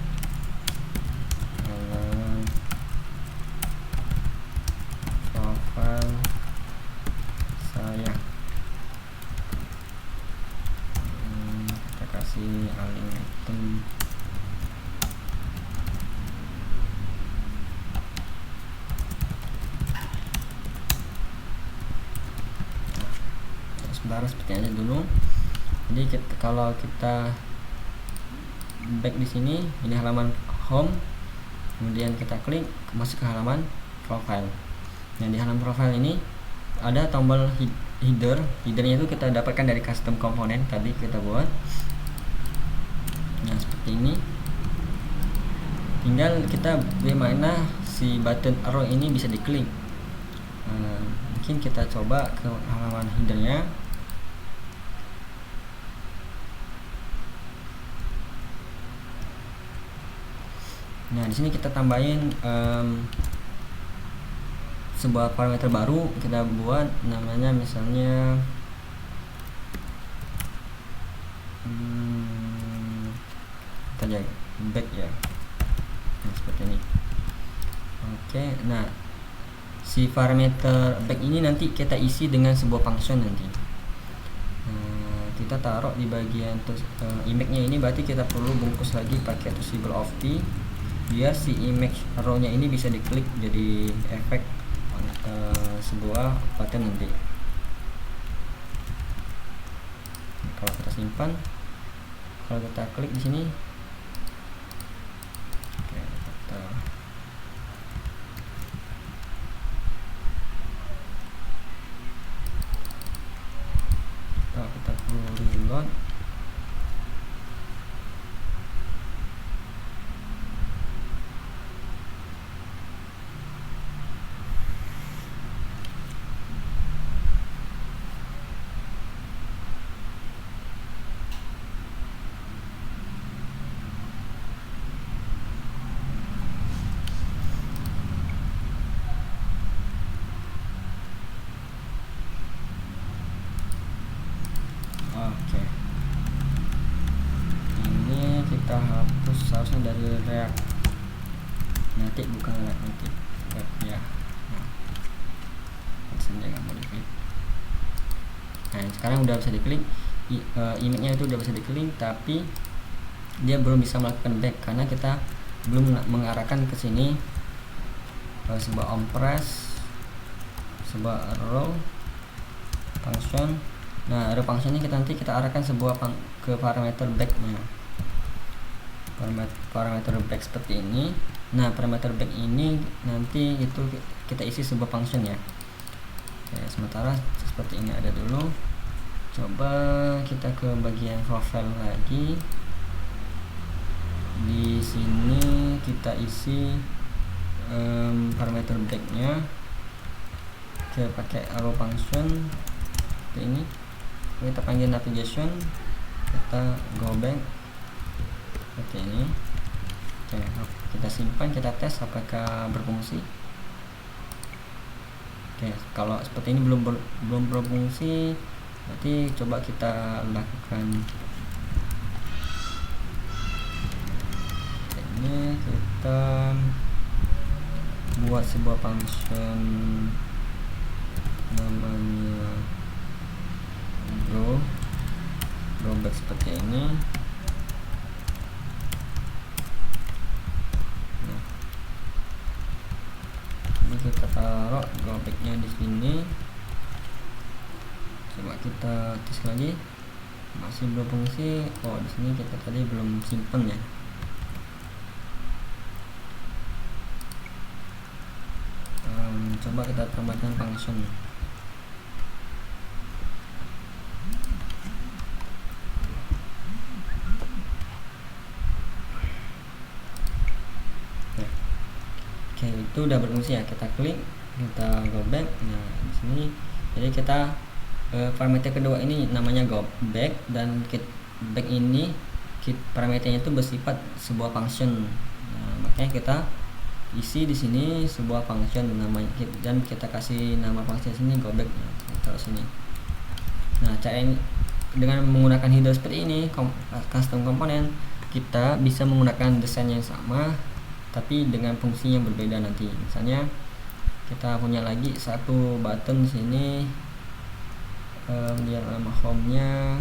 halaman profile saya. Kita kasih aling item. Sebentar, seperti aja dulu. Jadi kalau kita back di sini, ini halaman home, kemudian kita klik masuk ke halaman profile. Nah, di halaman profile ini ada tombol header. Headernya itu kita dapatkan dari custom component tadi kita buat. Nah, seperti ini. Tinggal kita bagaimana si button arrow ini bisa diklik. Mungkin kita coba ke halaman headernya. Nah, di sini kita tambahin sebuah parameter baru, kita buat namanya misalnya kita jaga back ya. Nah, seperti ini. Oke, nah si parameter back ini nanti kita isi dengan sebuah function nanti. Kita taruh di bagian image-nya ini, berarti kita perlu bungkus lagi pakai Touchable of T biar si image row-nya ini bisa diklik jadi efek sebuah button nanti. Kalau kita simpan, kalau kita klik di sini, kita perlu reload. Oke, ini kita hapus seharusnya dari React Native, bukan React Native web ya. Nah, nggak mau diklik. Nah, sekarang udah bisa diklik, image-nya itu udah bisa diklik, tapi dia belum bisa melakukan back karena kita belum mengarahkan ke sini sebuah onPress, sebuah row function. Nah, ada function ini nanti kita arahkan sebuah ke parameter back-nya. Parameter back seperti ini. Nah, parameter back ini nanti itu kita isi sebuah function ya. Oke, sementara seperti ini ada dulu. Coba kita ke bagian profile lagi. Di sini kita isi parameter back-nya. Kita pakai arrow function seperti ini. Kita panggil navigation, kita go back seperti ini. Oke, kita simpan, kita tes apakah berfungsi. Oke, kalau seperti ini belum berfungsi, berarti coba kita lakukan ini, kita buat sebuah function namanya go back seperti ini. Nah, ini kita taruh go back-nya di sini. Coba kita tes lagi, masih belum fungsi. Oh, di sini kita tadi belum simpen ya. Coba kita tambahkan function. Oke, itu udah berfungsi ya. Kita klik, kita go back. Nah, di sini jadi kita parameter kedua ini namanya go back, dan back ini parameternya itu bersifat sebuah function. Nah, makanya kita isi di sini sebuah function namanya, dan kita kasih nama function sini go back. Taruh sini. Nah, cara ini dengan menggunakan header seperti ini, custom component, kita bisa menggunakan desain yang sama tapi dengan fungsi yang berbeda nanti. Misalnya kita punya lagi satu button sini, biar nama home-nya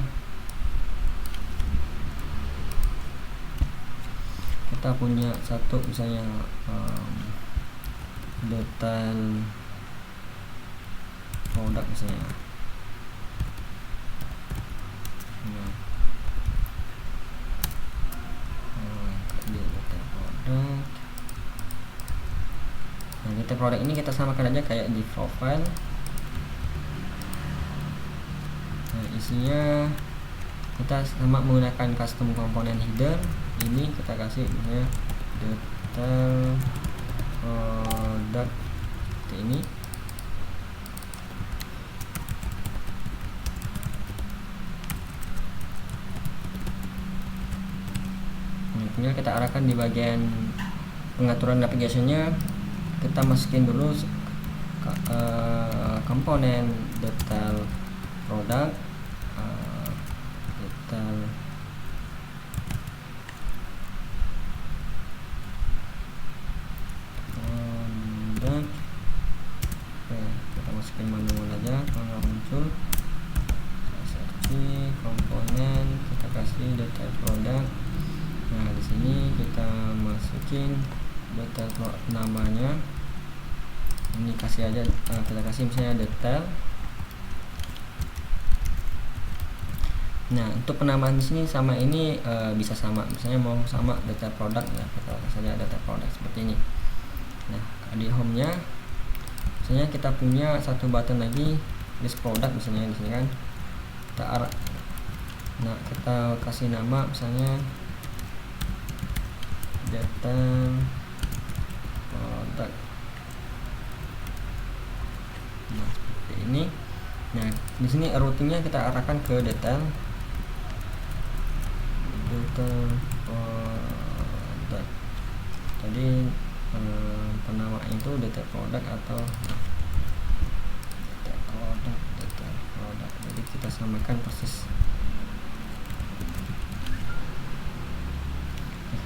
kita punya satu misalnya detail produk misalnya. Nah, detail produk ini kita samakan aja kayak di profile. Nah, isinya kita sama menggunakan custom component header. Ini kita kasih misalnya detail produk seperti ini. Tinggal kita arahkan di bagian pengaturan navigasinya, kita masukin dulu komponen detail produk, detail produk. Oke, kita masukin manual aja kalau muncul. Searching komponen, kita kasih detail produk. Nah, di sini kita masukin detail namanya. Ini kasih aja, kita kasih misalnya detail. Nah, untuk penamaan di sini sama ini bisa sama. Misalnya mau sama detail produk, ya kita saja detail produk seperti ini. Nah, di home-nya misalnya kita punya satu button lagi list product misalnya di sini kan. Nah, kita kasih nama misalnya detail produk. Nah, seperti ini. Nah, di sini routingnya kita arahkan ke detail produk. Jadi penamaan itu detail produk atau detail produk. Jadi kita samakan persis.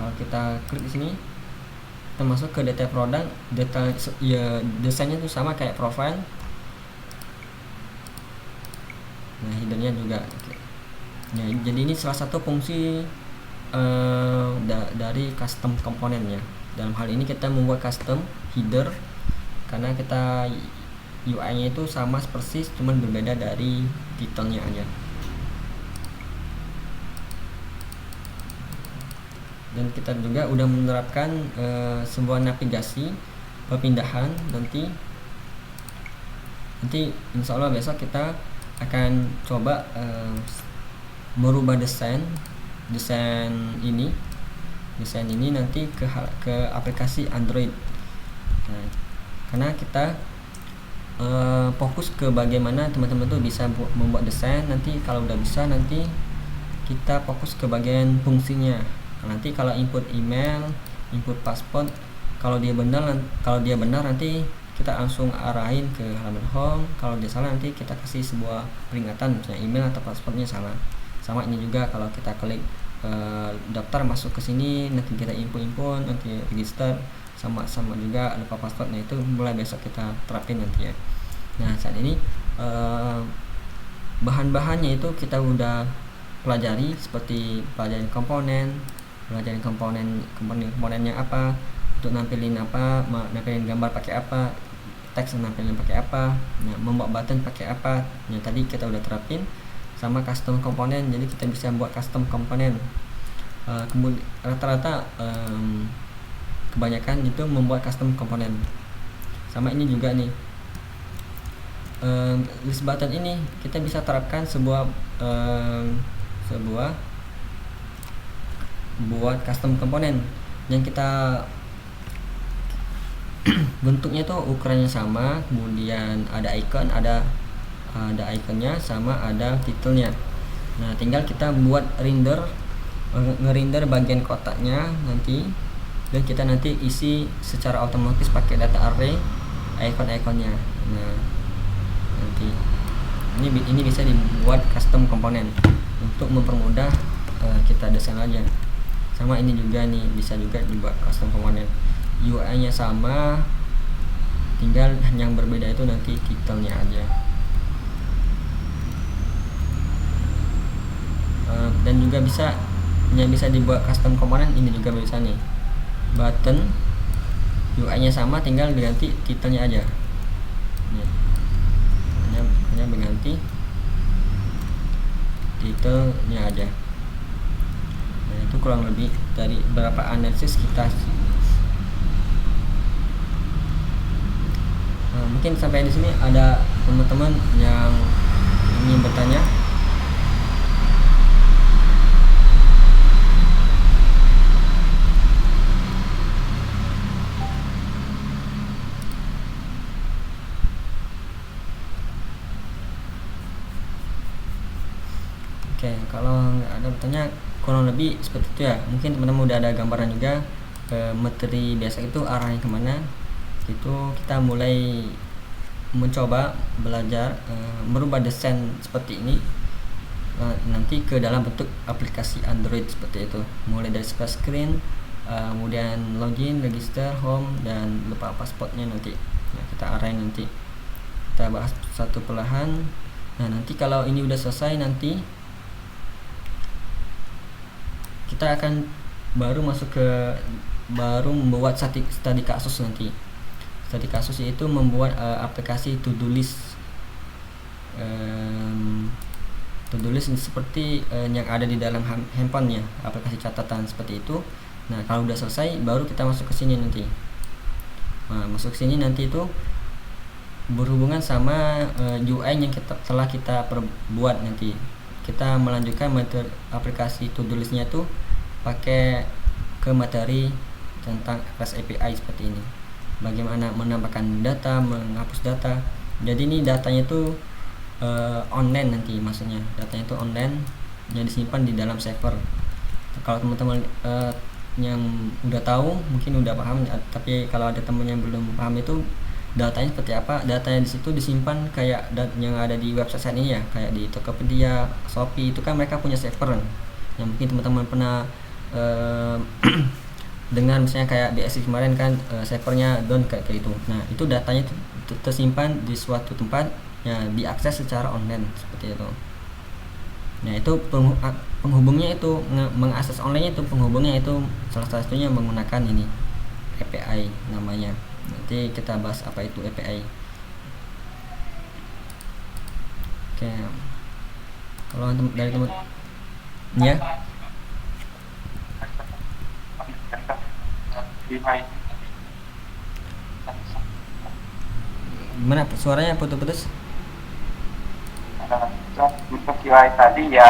Kalau kita klik di sini, kita masuk ke detail produk, detail ya desainnya itu sama kayak profile. Nah, headernya juga. Nah, jadi ini salah satu fungsi dari custom komponennya. Dalam hal ini kita membuat custom header karena kita UI-nya itu sama persis, cuman berbeda dari titelnya aja. Dan kita juga udah menerapkan sebuah navigasi perpindahan nanti insya Allah besok kita akan coba merubah desain ini nanti ke aplikasi Android. Nah, karena kita fokus ke bagaimana teman-teman tuh bisa membuat desain. Nanti kalau udah bisa, nanti kita fokus ke bagian fungsinya. Nanti kalau input email, input paspor, kalau dia benar nanti kita langsung arahin ke halaman home. Kalau dia salah nanti kita kasih sebuah peringatan, misalnya email atau paspornya salah. Sama ini juga kalau kita klik daftar masuk ke sini, nanti kita info nanti register, sama juga lupa paspornya. Itu mulai besok kita terapin nanti ya. Nah, saat ini bahan-bahannya itu kita udah pelajari, seperti pelajaran komponennya apa, untuk nampilin gambar pakai apa, teks nampilin pakai apa, nah, membuat button pakai apa. Yang tadi kita udah terapin, sama custom komponen. Jadi kita bisa buat custom komponen. Kemudian rata-rata kebanyakan itu membuat custom komponen. Sama ini juga nih, list button ini kita bisa terapkan sebuah buat custom komponen yang kita bentuknya tuh ukurannya sama, kemudian ada ikonnya sama, ada titelnya. Nah, tinggal kita buat ngerender bagian kotaknya nanti, dan kita nanti isi secara otomatis pakai data array icon-iconnya. Nah, nanti ini bisa dibuat custom komponen untuk mempermudah kita desain aja. Sama ini juga nih, bisa juga dibuat custom komponen. UI-nya sama, tinggal yang berbeda itu nanti titelnya aja. Dan juga yang bisa dibuat custom komponen ini juga bisa nih. Button UI-nya sama, tinggal diganti titelnya aja. Hanya mengganti titelnya aja. Nah, itu kurang lebih dari beberapa analisis kita. Mungkin sampai di sini ada teman-teman yang ingin bertanya. contohnya kurang lebih seperti itu ya. Mungkin teman-teman udah ada gambaran juga materi besok itu arahnya kemana. Itu kita mulai mencoba belajar merubah desain seperti ini nanti ke dalam bentuk aplikasi Android seperti itu, mulai dari splash screen, kemudian login, register, home, dan lupa passwordnya nanti. Nah, kita arahin nanti, kita bahas satu perlahan. Nah, nanti kalau ini udah selesai, nanti kita akan baru membuat studi kasus nanti. Studi kasus itu membuat aplikasi to-do list. To-do list seperti yang ada di dalam handphone ya, aplikasi catatan seperti itu. Nah, kalau udah selesai baru kita masuk ke sini nanti. Nah, masuk ke sini nanti itu berhubungan sama UI yang telah kita perbuat nanti. Kita melanjutkan materi aplikasi to-do listnya itu pakai ke materi tentang REST API seperti ini. Bagaimana menambahkan data, menghapus data. Jadi ini datanya itu online nanti, maksudnya datanya itu online yang disimpan di dalam server. Kalau teman-teman yang udah tahu mungkin udah paham, tapi kalau ada teman yang belum paham itu datanya seperti apa. Datanya di situ disimpan kayak yang ada di website saat ini ya, kayak di Tokopedia, Shopee, itu kan mereka punya server yang mungkin teman-teman pernah dengan misalnya kayak BSI kemarin kan servernya down kayak gitu. Nah, itu datanya tersimpan di suatu tempat ya, diakses secara online seperti itu. Nah, itu penghubungnya itu mengakses online itu, penghubungnya itu salah satunya menggunakan ini API namanya. Nanti kita bahas apa itu API. Oke. Kalau dari teman ya. Gimana suaranya putus-putus? Untuk UI tadi ya,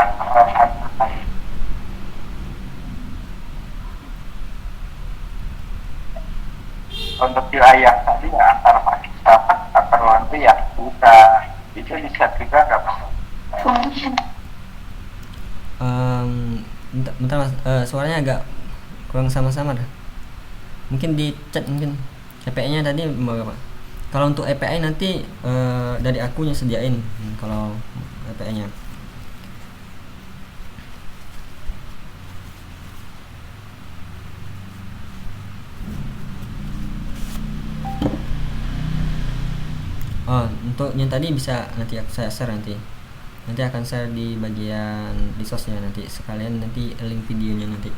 untuk UI yang tadi ya antara pakai atau nanti ya buka itu bisa juga nggak Pak? Bentar mas, suaranya agak kurang sama-sama dah. Mungkin di chat mungkin API-nya tadi mau apa? Kalau untuk API nanti dari aku yang sediain kalau API-nya. Oh, untuk yang tadi bisa nanti saya share nanti akan share di bagian resource-nya nanti, sekalian nanti link videonya nanti.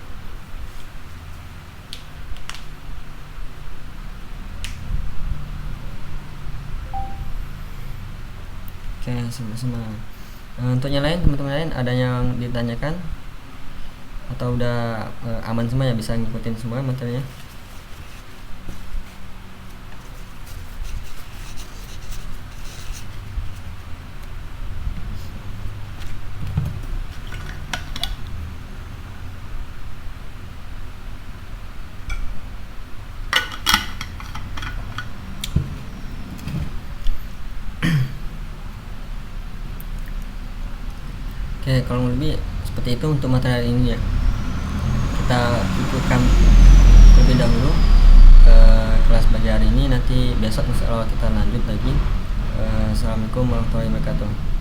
Oke, sama-sama. Untuk yang lain, teman-teman lain ada yang ditanyakan atau udah aman semua ya, bisa ngikutin semua materinya? Oke, kalau lebih seperti itu untuk materi ini ya. Kita cukupkan terlebih dahulu ke kelas belajar hari ini. Nanti besok insya Allah kita lanjut lagi. Assalamualaikum warahmatullahi wabarakatuh.